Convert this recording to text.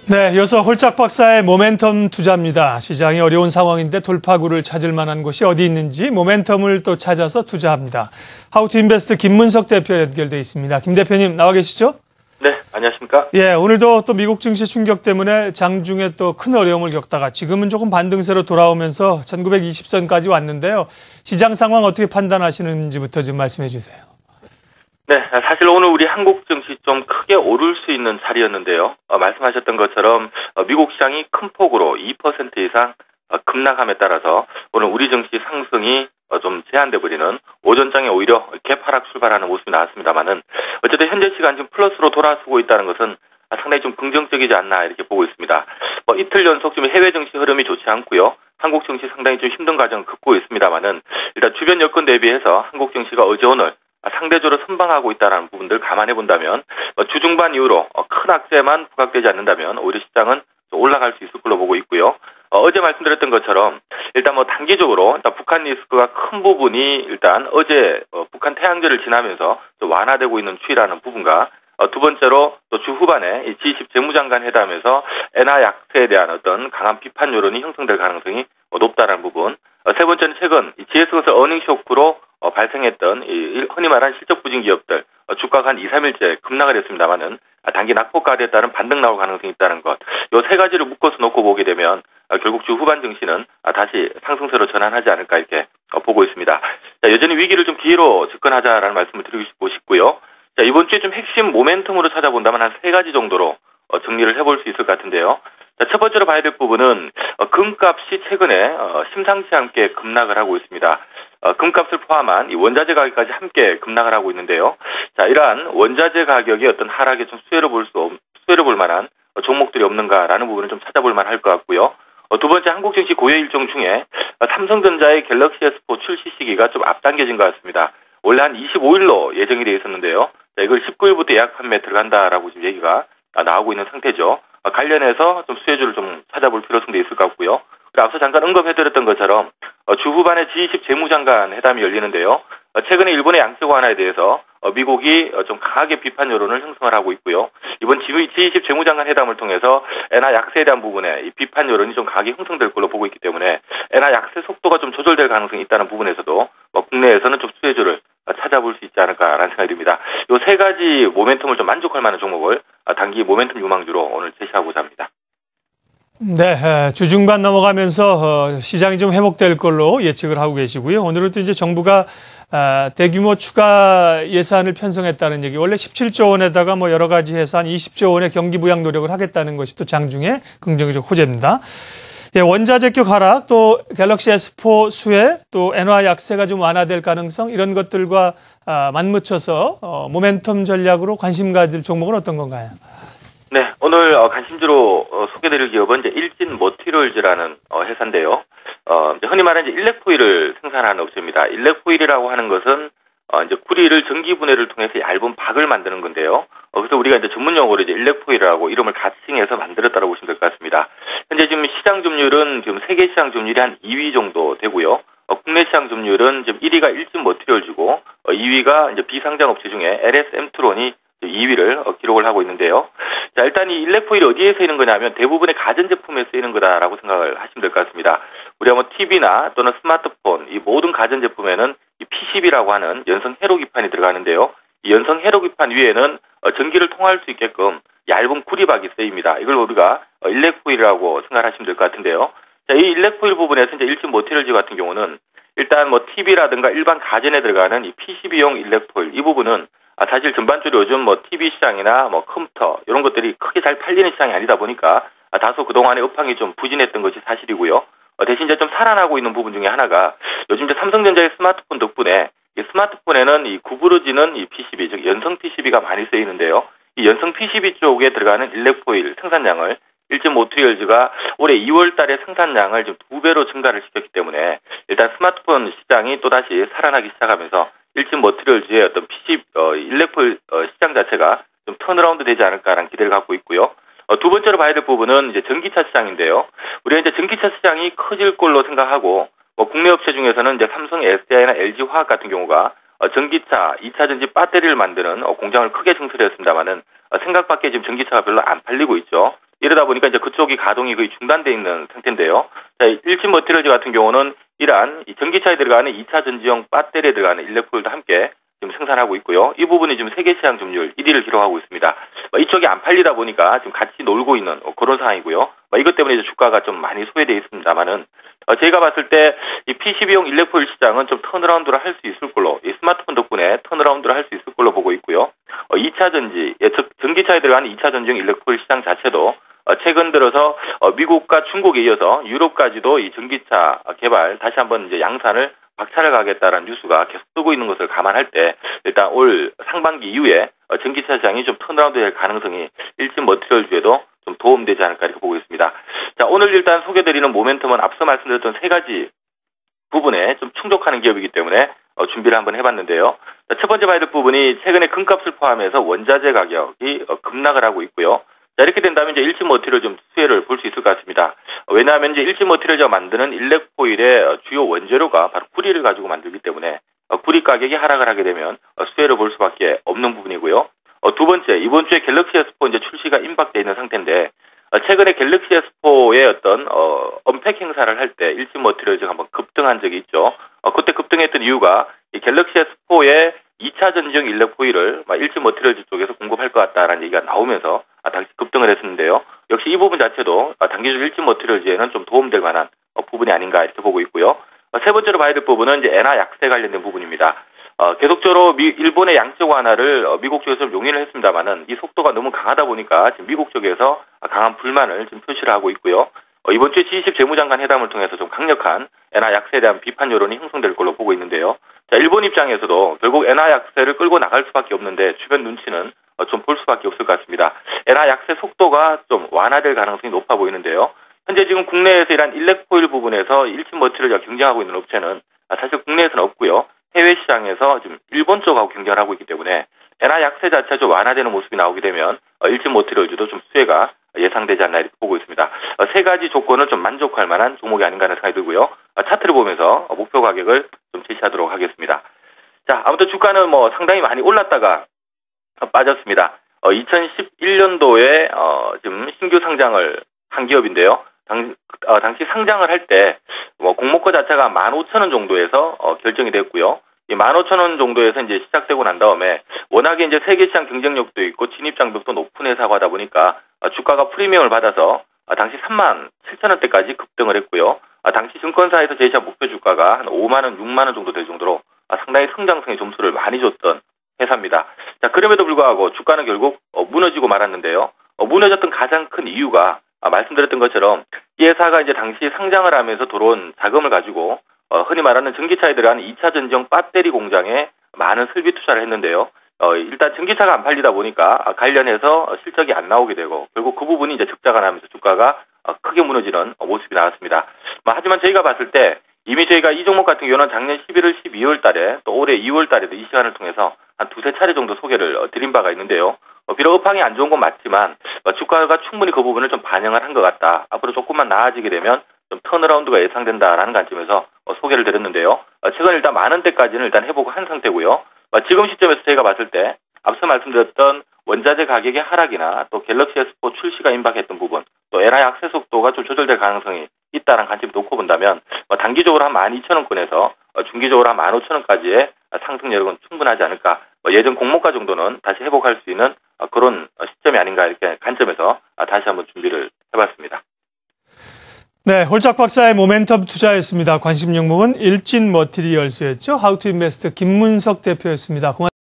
네, 이어서 홀짝 박사의 모멘텀 투자입니다. 시장이 어려운 상황인데 돌파구를 찾을 만한 곳이 어디 있는지 모멘텀을 또 찾아서 투자합니다. 하우투인베스트 김문석 대표 연결돼 있습니다. 김 대표님 나와 계시죠? 네, 안녕하십니까? 예, 오늘도 또 미국 증시 충격 때문에 장중에 또 큰 어려움을 겪다가 지금은 조금 반등세로 돌아오면서 1920선까지 왔는데요. 시장 상황 어떻게 판단하시는지부터 좀 말씀해 주세요. 네, 사실 오늘 우리 한국 증시 좀 크게 오를 수 있는 자리였는데요. 말씀하셨던 것처럼 미국 시장이 큰 폭으로 2% 이상 급락함에 따라서 오늘 우리 증시 상승이 좀 제한돼 버리는 오전장에 오히려 갭하락 출발하는 모습이 나왔습니다만은 어쨌든 현재 시간 지금 플러스로 돌아서고 있다는 것은 상당히 좀 긍정적이지 않나 이렇게 보고 있습니다. 이틀 연속 지금 해외 증시 흐름이 좋지 않고요. 한국 증시 상당히 좀 힘든 과정을 겪고 있습니다만은 일단 주변 여건 대비해서 한국 증시가 어제 오늘 상대적으로 선방하고 있다는 부분들 감안해 본다면 주중반 이후로 큰 악재만 부각되지 않는다면 오히려 시장은 올라갈 수 있을 걸로 보고 있고요. 어제 말씀드렸던 것처럼 일단 단기적으로 일단 북한 리스크가 큰 부분이 일단 어제 북한 태양절을 지나면서 좀 완화되고 있는 추이라는 부분과 두 번째로 또 주 후반에 이 G20 재무장관 회담에서 엔화 약세에 대한 어떤 강한 비판 여론이 형성될 가능성이 높다는 부분. 세 번째는 최근 GS건설 어닝 쇼크로 발생했던 흔히 말하는 실적 부진 기업들 주가가 한 2, 3일째 급락을 했습니다만은 단기 낙폭과대에 따른 반등 나올 가능성이 있다는 것. 요 세 가지를 묶어서 놓고 보게 되면 결국 주 후반 증시는 다시 상승세로 전환하지 않을까 이렇게 보고 있습니다. 자, 여전히 위기를 좀 기회로 접근하자라는 말씀을 드리고 싶고요. 자, 이번 주에 좀 핵심 모멘텀으로 찾아본다면 한 세 가지 정도로 정리를 해볼 수 있을 것 같은데요. 자, 첫 번째로 봐야 될 부분은 금값이 최근에 심상치 않게 급락을 하고 있습니다. 금값을 포함한 이 원자재 가격까지 함께 급락을 하고 있는데요. 자, 이러한 원자재 가격의 어떤 하락에 좀 수혜를 볼 만한 종목들이 없는가라는 부분을 좀 찾아볼 만할 것 같고요. 두 번째 한국 증시 고유 일정 중에 삼성전자의 갤럭시 S4 출시 시기가 좀 앞당겨진 것 같습니다. 원래 한 25일로 예정이 되어 있었는데요. 자, 이걸 19일부터 예약 판매 들어간다라고 지금 얘기가 나오고 있는 상태죠. 관련해서 좀 수혜주를 좀 찾아볼 필요성도 있을 것 같고요. 앞서 잠깐 언급해드렸던 것처럼 주 후반에 G20 재무장관 회담이 열리는데요. 최근에 일본의 양적 완화에 대해서 미국이 좀 강하게 비판 여론을 형성을 하고 있고요. 이번 G20 재무장관 회담을 통해서 엔화 약세에 대한 부분에 이 비판 여론이 좀 강하게 형성될 걸로 보고 있기 때문에 엔화 약세 속도가 좀 조절될 가능성이 있다는 부분에서도 국내에서는 좀 수혜주를 찾아볼 수 있지 않을까라는 생각이 듭니다. 이 세 가지 모멘텀을 좀 만족할 만한 종목을 단기 모멘텀 유망주로 오늘 제시하고자 합니다. 네, 주중반 넘어가면서 시장이 좀 회복될 걸로 예측을 하고 계시고요. 오늘은 또 이제 정부가 대규모 추가 예산을 편성했다는 얘기. 원래 17조 원에다가 여러 가지 해서 한 20조 원의 경기 부양 노력을 하겠다는 것이 또 장중에 긍정적 호재입니다. 예, 원자재격 하락, 또 갤럭시 S4 수혜, 또 엔화 약세가 좀 완화될 가능성 이런 것들과 맞붙여서 모멘텀 전략으로 관심 가질 종목은 어떤 건가요? 네, 오늘 관심주로 소개드릴 기업은 이제 일진 머티리얼즈라는 회사인데요. 흔히 말하는 이제 일렉포일을 생산하는 업체입니다. 일렉포일이라고 하는 것은 이제 구리를 전기 분해를 통해서 얇은 박을 만드는 건데요. 그래서 우리가 이제 전문 용어로 이제 일렉포일이라고 이름을 가칭해서 만들었다고 보시면 될 것 같습니다. 현재 지금 시장 점유율은 지금 세계 시장 점유율이 한 2위 정도 되고요. 국내 시장 점유율은 지금 1위가 일진 머티리얼즈고 2위가 이제 비상장 업체 중에 LS 엠트론이 2위를 기록을 하고 있는데요. 자, 일단 이 일렉포일이 어디에 쓰이는 거냐면 대부분의 가전제품에 쓰이는 거다라고 생각을 하시면 될 것 같습니다. 우리가 TV나 또는 스마트폰, 이 모든 가전제품에는 이 PCB라고 하는 연성 회로기판이 들어가는데요. 이 연성 회로기판 위에는 전기를 통할 수 있게끔 얇은 구리박이 쓰입니다. 이걸 우리가 일렉포일이라고 생각하시면 될 것 같은데요. 자, 이 일렉포일 부분에서 이제 일진 머티리얼즈 같은 경우는 일단 TV라든가 일반 가전에 들어가는 이 PCB용 일렉포일 이 부분은 사실 전반적으로 요즘 TV 시장이나 컴퓨터 이런 것들이 크게 잘 팔리는 시장이 아니다 보니까 다소 그동안의 업황이 좀 부진했던 것이 사실이고요. 대신 이제 좀 살아나고 있는 부분 중에 하나가 요즘 이제 삼성전자의 스마트폰 덕분에 이 스마트폰에는 이 구부러지는 이 PCB, 즉 연성 PCB가 많이 쓰이는데요. 이 연성 PCB 쪽에 들어가는 일렉포일 생산량을 일진 머티리얼즈가 올해 2월 달에 생산량을 지금 2배로 증가를 시켰기 때문에 일단 스마트폰 시장이 또다시 살아나기 시작하면서 일진 머티리얼즈의 어떤 일렉포일 시장 자체가 좀 턴어라운드 되지 않을까라는 기대를 갖고 있고요. 두 번째로 봐야 될 부분은 이제 전기차 시장인데요. 우리가 이제 전기차 시장이 커질 걸로 생각하고 국내 업체 중에서는 이제 삼성 SDI나 LG 화학 같은 경우가 전기차 2차 전지 배터리를 만드는 공장을 크게 증설했습니다만은 생각밖에 지금 전기차가 별로 안 팔리고 있죠. 이러다 보니까 이제 그쪽이 가동이 거의 중단돼 있는 상태인데요. 자, 일진 머티리얼즈 같은 경우는 이러한 이 전기차에 들어가는 2차 전지용 배터리에 들어가는 일렉포일도 함께 지금 생산하고 있고요. 이 부분이 지금 세계 시장 점유율 1위를 기록하고 있습니다. 이쪽이 안 팔리다 보니까 지금 같이 놀고 있는 그런 상황이고요. 이것 때문에 이제 주가가 좀 많이 소외되어 있습니다만은 제가 봤을 때 이 PCB용 일렉포일 시장은 좀 턴어라운드를 할 수 있을 걸로, 이 스마트폰 덕분에 턴어라운드를 할 수 있을 걸로 보고 있고요. 2차 전지, 즉 전기차에 들어가는 2차 전지용 일렉포일 시장 자체도 최근 들어서 미국과 중국에 이어서 유럽까지도 이 전기차 개발 다시 한번 이제 양산을 박차를 가겠다라는 뉴스가 계속 뜨고 있는 것을 감안할 때 일단 올 상반기 이후에 전기차 시장이 좀 턴어라운드 될 가능성이 일진 머티리얼주에도 좀 도움되지 않을까 이렇게 보고 있습니다. 자, 오늘 일단 소개드리는 모멘텀은 앞서 말씀드렸던 세 가지 부분에 좀 충족하는 기업이기 때문에 준비를 한번 해봤는데요. 자, 첫 번째 봐야 될 부분이 최근에 금값을 포함해서 원자재 가격이 급락을 하고 있고요. 자, 이렇게 된다면 이제 일진 머티리얼 좀 수혜를 볼 수 있을 것 같습니다. 왜냐하면 이제 일진 머티리얼즈가 만드는 일렉포일의 주요 원재료가 바로 구리를 가지고 만들기 때문에 구리 가격이 하락을 하게 되면 수혜를 볼 수밖에 없는 부분이고요. 두 번째, 이번 주에 갤럭시 S4 이제 출시가 임박되어 있는 상태인데 최근에 갤럭시 S4의 어떤 언팩 행사를 할 때 일진 머티리얼즈가 한번 급등한 적이 있죠. 그때 급등했던 이유가 이 갤럭시 S4의 2차 전지용 일렉포일을 일진 머티리얼즈 쪽에서 공급할 것 같다라는 얘기가 나오면서 당시 급등을 했었는데요. 역시 이 부분 자체도 단기적으로 일진 머티리얼즈에는 좀 도움될 만한 부분이 아닌가 이렇게 보고 있고요. 세 번째로 봐야 될 부분은 이제 엔화 약세 관련된 부분입니다. 계속적으로 일본의 양적 완화를 미국 쪽에서 좀 용인을 했습니다만은 이 속도가 너무 강하다 보니까 지금 미국 쪽에서 강한 불만을 지금 표시를 하고 있고요. 이번 주에 G20 재무장관 회담을 통해서 좀 강력한 엔화 약세에 대한 비판 여론이 형성될 걸로 보고 있는데요. 자, 일본 입장에서도 결국 엔화 약세를 끌고 나갈 수밖에 없는데 주변 눈치는 좀 볼 수밖에 없을 것 같습니다. 엔화 약세 속도가 좀 완화될 가능성이 높아 보이는데요. 현재 지금 국내에서 이런 일렉포일 부분에서 일진 머티리얼과 경쟁하고 있는 업체는 사실 국내에서는 없고요. 해외 시장에서 지금 일본 쪽하고 경쟁을 하고 있기 때문에 엔화 약세 자체가 좀 완화되는 모습이 나오게 되면 일진 머티리얼즈도 좀 수혜가 예상되지 않나 이렇게 보고 있습니다. 세 가지 조건을 좀 만족할 만한 종목이 아닌가 하는 생각이 들고요. 차트를 보면서 목표 가격을 좀 제시하도록 하겠습니다. 자, 아무튼 주가는 상당히 많이 올랐다가 빠졌습니다. 2011년도에 지금 신규 상장을 한 기업인데요. 당시 상장을 할 때 공모가 자체가 15,000원 정도에서 결정이 됐고요. 이 15,000원 정도에서 이제 시작되고 난 다음에 워낙에 이제 세계 시장 경쟁력도 있고 진입 장벽도 높은 회사가 하다 보니까 주가가 프리미엄을 받아서 당시 37,000원대까지 급등을 했고요. 당시 증권사에서 제시한 목표 주가가 한 5만 원, 6만 원 정도 될 정도로 상당히 성장성의 점수를 많이 줬던 회사입니다. 자, 그럼에도 불구하고 주가는 결국 무너지고 말았는데요. 무너졌던 가장 큰 이유가 말씀드렸던 것처럼 이 회사가 이제 당시 상장을 하면서 들어온 자금을 가지고 흔히 말하는 전기차에 들어가는 2차 전지용 배터리 공장에 많은 설비 투자를 했는데요. 일단 전기차가 안 팔리다 보니까 관련해서 실적이 안 나오게 되고 결국 그 부분이 이제 적자가 나면서 주가가 크게 무너지는 모습이 나왔습니다. 하지만 저희가 봤을 때 이미 저희가 이 종목 같은 경우는 작년 11월, 12월 달에 또 올해 2월 달에도 이 시간을 통해서 한 두세 차례 정도 소개를 드린 바가 있는데요. 비록 업황이 안 좋은 건 맞지만 주가가 충분히 그 부분을 좀 반영을 한 것 같다. 앞으로 조금만 나아지게 되면 좀 턴어라운드가 예상된다라는 관점에서 소개를 드렸는데요. 최근 일단 만 원대까지는 일단 회복을 한 상태고요. 지금 시점에서 저희가 봤을 때 앞서 말씀드렸던 원자재 가격의 하락이나 또 갤럭시 S4 출시가 임박했던 부분, 또 엔화 약세 속도가 좀 조절될 가능성이 있다는 관점을 놓고 본다면 단기적으로 한 12,000원권에서 중기적으로 한 15,000원까지의 상승 여력은 충분하지 않을까. 예전 공모가 정도는 다시 회복할 수 있는 그런 시점이 아닌가 이렇게 관점에서 다시 한번 준비를 해봤습니다. 네, 홀짝 박사의 모멘텀 투자였습니다. 관심 종목은 일진 머티리얼스였죠. 하우투인베스트 김문석 대표였습니다.